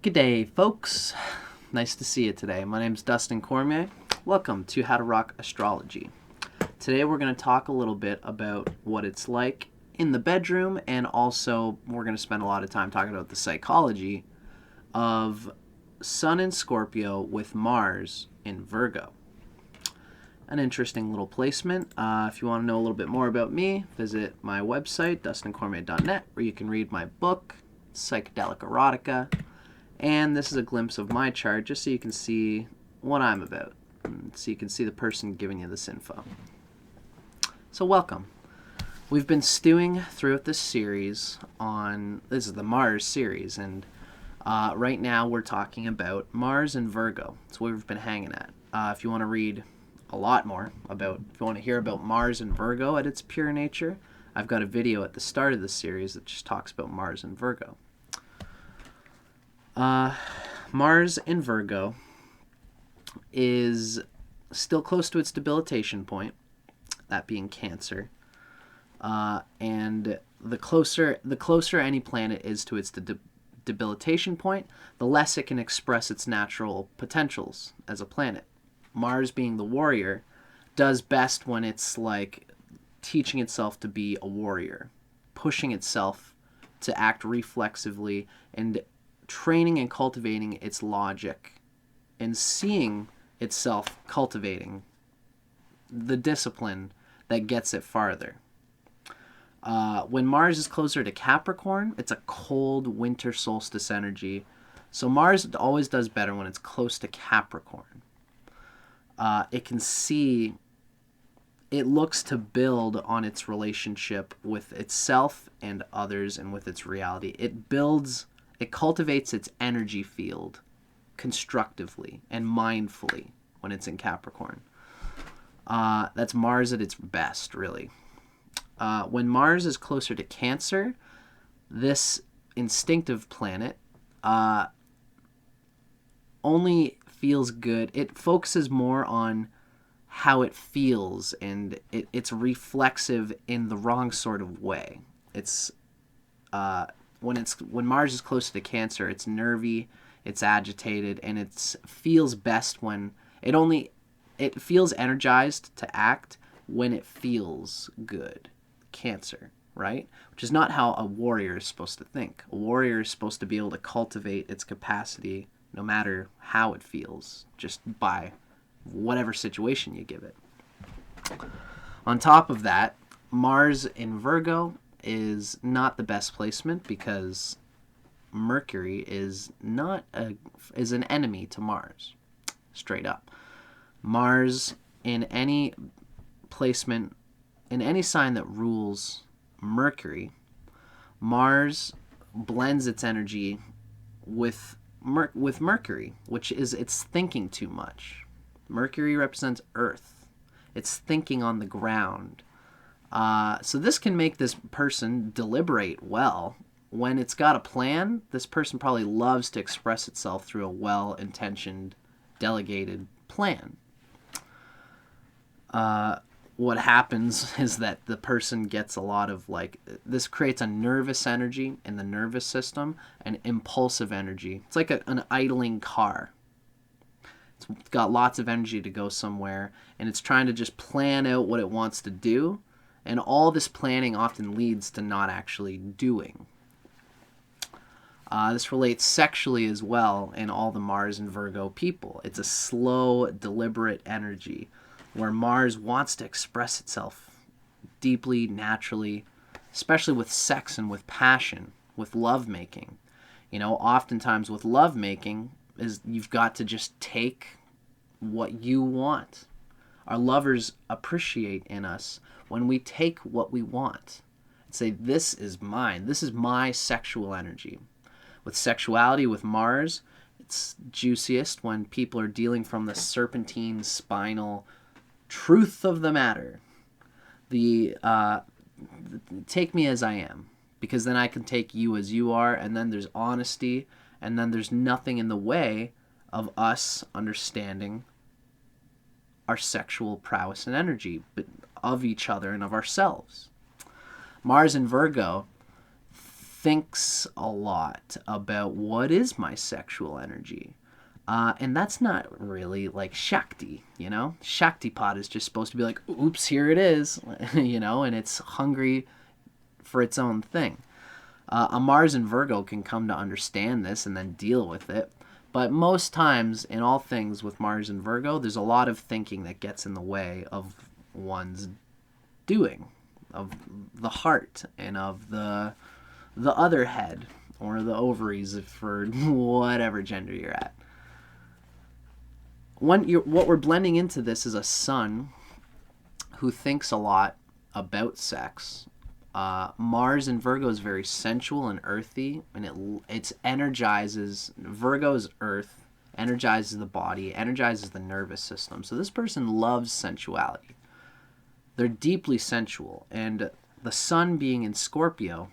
Good day, folks. Nice to see you today. My name is Dustin Cormier. Welcome to How to Rock Astrology. Today we're going to talk a little bit about what it's like in the bedroom, and also we're going to spend a lot of time talking about the psychology of Sun in Scorpio with Mars in Virgo. An interesting little placement. If you want to know a little bit more about me, visit my website, dustincormier.net, where you can read my book, Psychedelic Erotica. And this is a glimpse of my chart, just so you can see what I'm about, so you can see the person giving you this info. So welcome. We've been stewing throughout this series on, this is the Mars series, and right now we're talking about Mars and Virgo. That's where we've been hanging at. If you want to read a lot more about, if you want to hear about Mars and Virgo at its pure nature, I've got a video at the start of the series that just talks about Mars and Virgo. Mars in Virgo is still close to its debilitation point, that being Cancer. And the closer any planet is to its debilitation point, the less it can express its natural potentials as a planet. Mars, being the warrior, does best when it's like teaching itself to be a warrior, pushing itself to act reflexively, and training and cultivating its logic, and seeing itself cultivating the discipline that gets it farther. When Mars is closer to Capricorn, it's a cold winter solstice energy. So Mars always does better when it's close to Capricorn. It can see, it looks to build on its relationship with itself and others and with its reality. It cultivates its energy field constructively and mindfully when it's in Capricorn. That's Mars at its best, really. When Mars is closer to Cancer, this instinctive planet only feels good. It focuses more on how it feels, and it's reflexive in the wrong sort of way. It's when Mars is close to Cancer, it's nervy, it's agitated, and it feels best when it feels energized to act when it feels good. Cancer, right? Which is not how a warrior is supposed to think. A warrior is supposed to be able to cultivate its capacity no matter how it feels, just by whatever situation you give it. On top of that, Mars in Virgo is not the best placement because Mercury is an enemy to Mars, straight up. Mars in any placement, in any sign that rules Mercury, Mars blends its energy with Mercury, which is it's thinking too much. Mercury represents Earth. It's thinking on the ground. So this can make this person deliberate well. When it's got a plan, this person probably loves to express itself through a well-intentioned, delegated plan. What happens is that the person gets a lot of, this creates a nervous energy in the nervous system, and impulsive energy. It's like an idling car. It's got lots of energy to go somewhere, and it's trying to just plan out what it wants to do, and all this planning often leads to not actually doing. This relates sexually as well in all the Mars and Virgo people. It's a slow, deliberate energy where Mars wants to express itself deeply, naturally, especially with sex and with passion, with lovemaking. Oftentimes with lovemaking is you've got to just take what you want. Our lovers appreciate in us when we take what we want and say, this is mine. This is my sexual energy. With sexuality, with Mars, it's juiciest when people are dealing from the serpentine, spinal truth of the matter. Take me as I am, because then I can take you as you are, and then there's honesty, and then there's nothing in the way of us understanding our sexual prowess and energy, but of each other and of ourselves. Mars in Virgo thinks a lot about what is my sexual energy. And that's not really like Shakti, you know? Shaktipat is just supposed to be like, oops, here it is, you know, and it's hungry for its own thing. A Mars in Virgo can come to understand this and then deal with it. But most times, in all things with Mars and Virgo, there's a lot of thinking that gets in the way of one's doing, of the heart, and of the other head, or the ovaries for whatever gender you're at. What we're blending into this is a sun who thinks a lot about sex. Mars in Virgo is very sensual and earthy, and it energizes. Virgo's earth energizes the body, energizes the nervous system. So this person loves sensuality. They're deeply sensual, and the sun being in Scorpio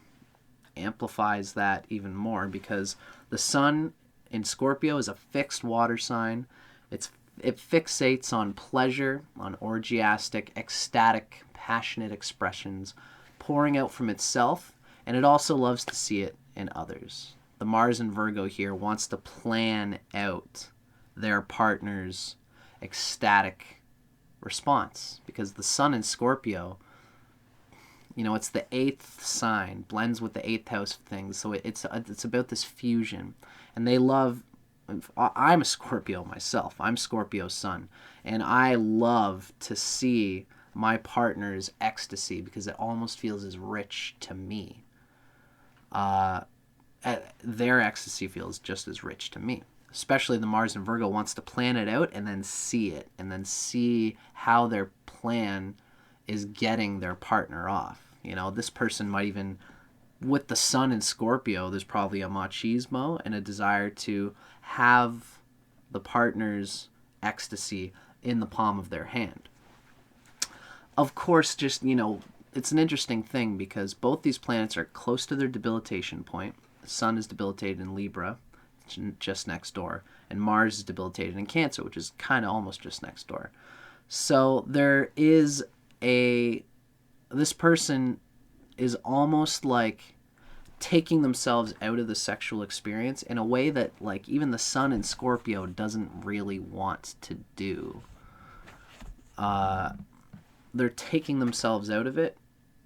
amplifies that even more, because the sun in Scorpio is a fixed water sign. It fixates on pleasure, on orgiastic, ecstatic, passionate expressions pouring out from itself, and it also loves to see it in others. The Mars in Virgo here wants to plan out their partner's ecstatic response, because the sun in Scorpio, you know, it's the 8th sign, blends with the 8th house of things, so it's about this fusion. And they love, I'm a Scorpio myself, I'm Scorpio sun, and I love to see my partner's ecstasy, because it almost feels as rich to me. Their ecstasy feels just as rich to me. Especially the Mars in Virgo wants to plan it out and then see it, and then see how their plan is getting their partner off. You know, this person might even, with the sun in Scorpio, there's probably a machismo and a desire to have the partner's ecstasy in the palm of their hand. Of course, just, you know, it's an interesting thing, because both these planets are close to their debilitation point. The sun is debilitated in Libra, just next door, and Mars is debilitated in Cancer, which is kind of almost just next door. So there is this person is almost like taking themselves out of the sexual experience in a way that, like, even the sun in Scorpio doesn't really want to do. They're taking themselves out of it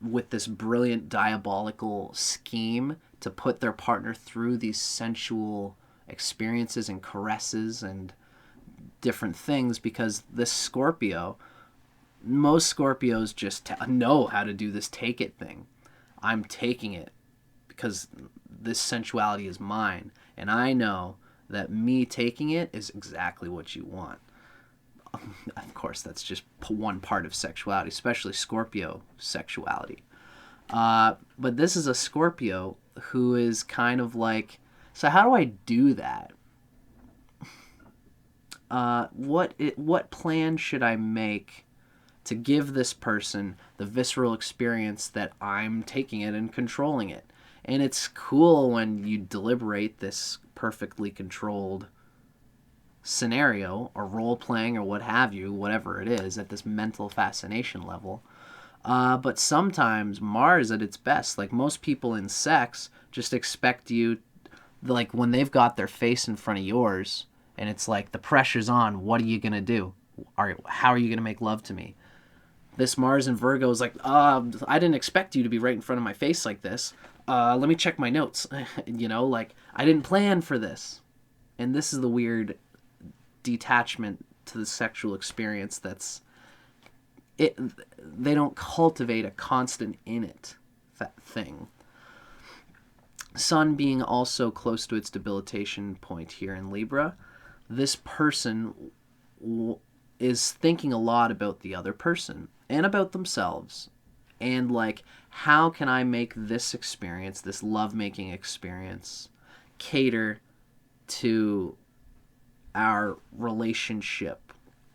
with this brilliant diabolical scheme to put their partner through these sensual experiences and caresses and different things, because this Scorpio, most Scorpios just know how to do this take it thing. I'm taking it because this sensuality is mine, and I know that me taking it is exactly what you want. Of course, that's just one part of sexuality, especially Scorpio sexuality. But this is a Scorpio who is kind of like, so how do I do that? What plan should I make to give this person the visceral experience that I'm taking it and controlling it? And it's cool when you deliberate this perfectly controlled scenario or role playing or what have you, whatever it is, at this mental fascination level. But sometimes Mars at its best, like most people in sex, just expect you, like when they've got their face in front of yours and it's like the pressure's on, what are you going to do? How are you going to make love to me? This Mars in Virgo is like, I didn't expect you to be right in front of my face like this. Let me check my notes. You know, like, I didn't plan for this. And this is the weird detachment to the sexual experience they don't cultivate a constant in it thing. Sun being also close to its debilitation point here in Libra, this person is thinking a lot about the other person and about themselves, and like, how can I make this experience, this lovemaking experience, cater to our relationship,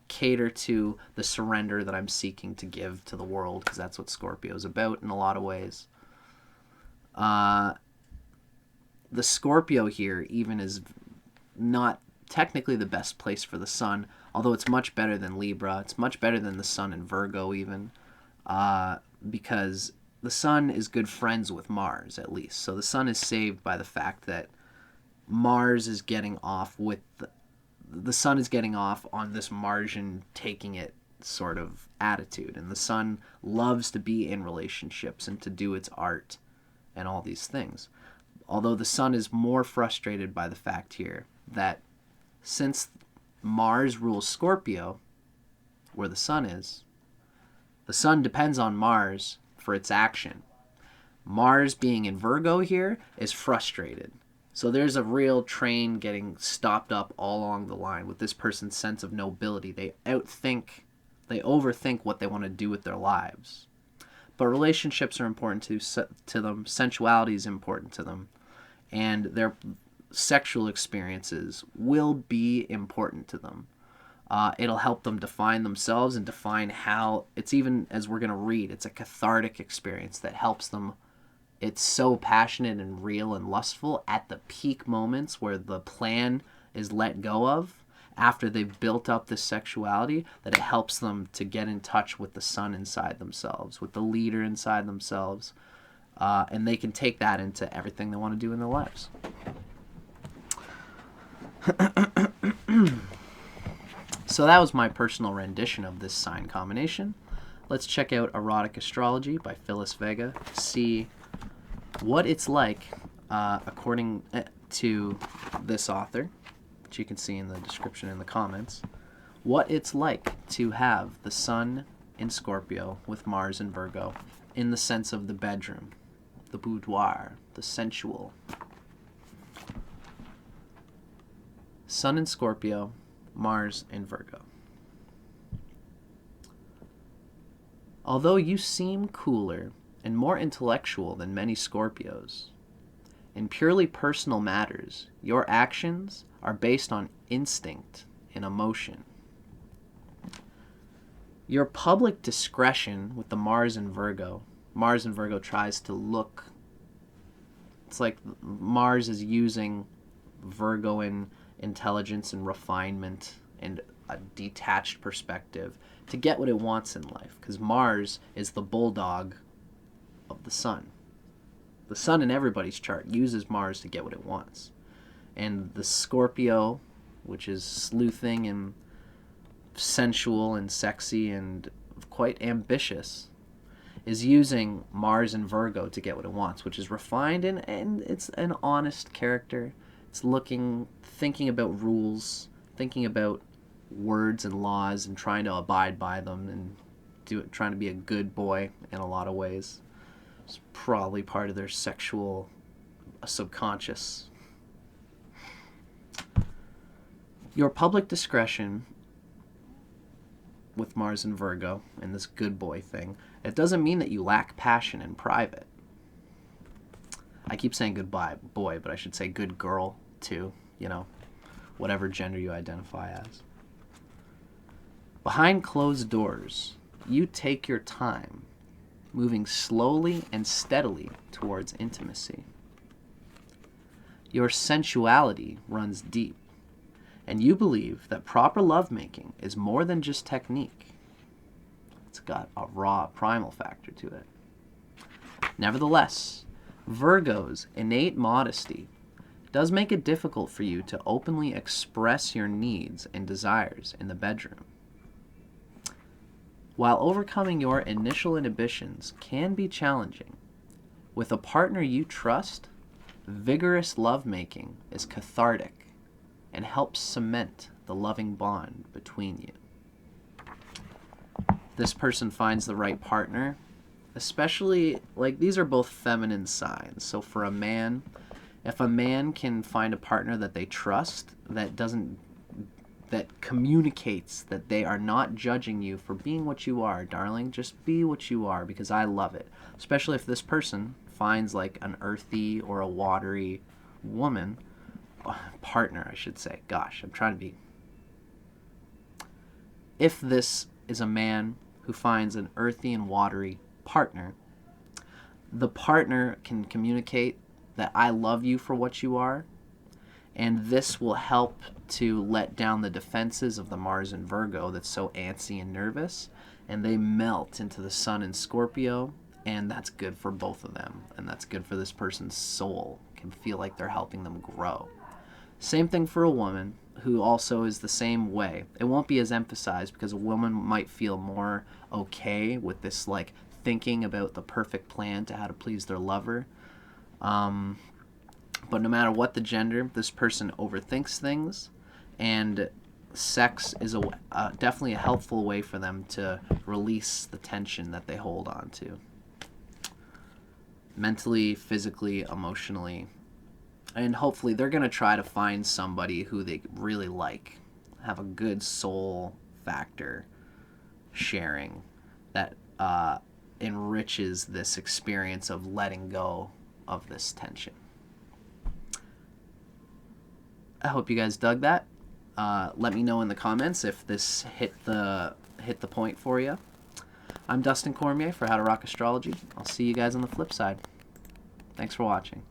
cater to the surrender that I'm seeking to give to the world, because that's what Scorpio is about in a lot of ways. The Scorpio here even is not technically the best place for the sun, although it's much better than Libra. It's much better than the sun in Virgo even, because the sun is good friends with Mars, at least. So the sun is saved by the fact that Mars is getting off with the sun is getting off on this Martian taking it sort of attitude. And the sun loves to be in relationships and to do its art and all these things. Although the sun is more frustrated by the fact here that since Mars rules Scorpio, where the sun is, the sun depends on Mars for its action. Mars being in Virgo here is frustrated. So there's a real train getting stopped up all along the line with this person's sense of nobility. They overthink what they want to do with their lives. But relationships are important to them. Sensuality is important to them. And their sexual experiences will be important to them. It'll help them define themselves and define how, it's even, as we're going to read, it's a cathartic experience that helps them. It's so passionate and real and lustful at the peak moments where the plan is let go of after they've built up this sexuality, that it helps them to get in touch with the sun inside themselves, with the leader inside themselves, and they can take that into everything they want to do in their lives. So that was my personal rendition of this sign combination. Let's check out Erotic Astrology by Phyllis Vega, see what it's like, according to this author, which you can see in the description in the comments, what it's like to have the sun in Scorpio with Mars in Virgo in the sense of the bedroom, the boudoir, the sensual. Sun in Scorpio, Mars in Virgo. Although you seem cooler and more intellectual than many Scorpios, in purely personal matters, your actions are based on instinct and emotion. Your public discretion with the Mars in Virgo tries to look, it's like Mars is using Virgoan intelligence and refinement and a detached perspective to get what it wants in life, because Mars is the bulldog of the sun. The sun in everybody's chart uses Mars to get what it wants. And the Scorpio, which is sleuthing and sensual and sexy and quite ambitious, is using Mars and Virgo to get what it wants, which is refined and it's an honest character. It's thinking about rules, thinking about words and laws and trying to abide by them and trying to be a good boy in a lot of ways. It's probably part of their sexual subconscious. Your public discretion with Mars and Virgo and this good boy thing, it doesn't mean that you lack passion in private. I keep saying good boy, but I should say good girl too, whatever gender you identify as. Behind closed doors, you take your time, moving slowly and steadily towards intimacy. Your sensuality runs deep, and you believe that proper lovemaking is more than just technique. It's got a raw primal factor to it. Nevertheless, Virgo's innate modesty does make it difficult for you to openly express your needs and desires in the bedroom. While overcoming your initial inhibitions can be challenging, with a partner you trust, vigorous lovemaking is cathartic and helps cement the loving bond between you. This person finds the right partner, especially, these are both feminine signs. So for a man, if a man can find a partner that they trust, that communicates that they are not judging you for being what you are, darling, just be what you are because I love it. Especially if this person finds an earthy or a watery partner, I should say. Gosh, I'm trying to be. If this is a man who finds an earthy and watery partner, the partner can communicate that I love you for what you are, and this will help to let down the defenses of the Mars and Virgo that's so antsy and nervous, and they melt into the sun in Scorpio, And that's good for both of them, and that's good for this person's soul. Can feel like they're helping them grow. Same thing for a woman who also is the same way. It won't be as emphasized because a woman might feel more okay with this, like, thinking about the perfect plan to how to please their lover. But no matter what the gender, this person overthinks things, and sex is definitely a helpful way for them to release the tension that they hold on to. Mentally, physically, emotionally. And hopefully they're going to try to find somebody who they really like, have a good soul factor sharing that enriches this experience of letting go of this tension. I hope you guys dug that. Let me know in the comments if this hit the point for you. I'm Dustin Cormier for How to Rock Astrology. I'll see you guys on the flip side. Thanks for watching.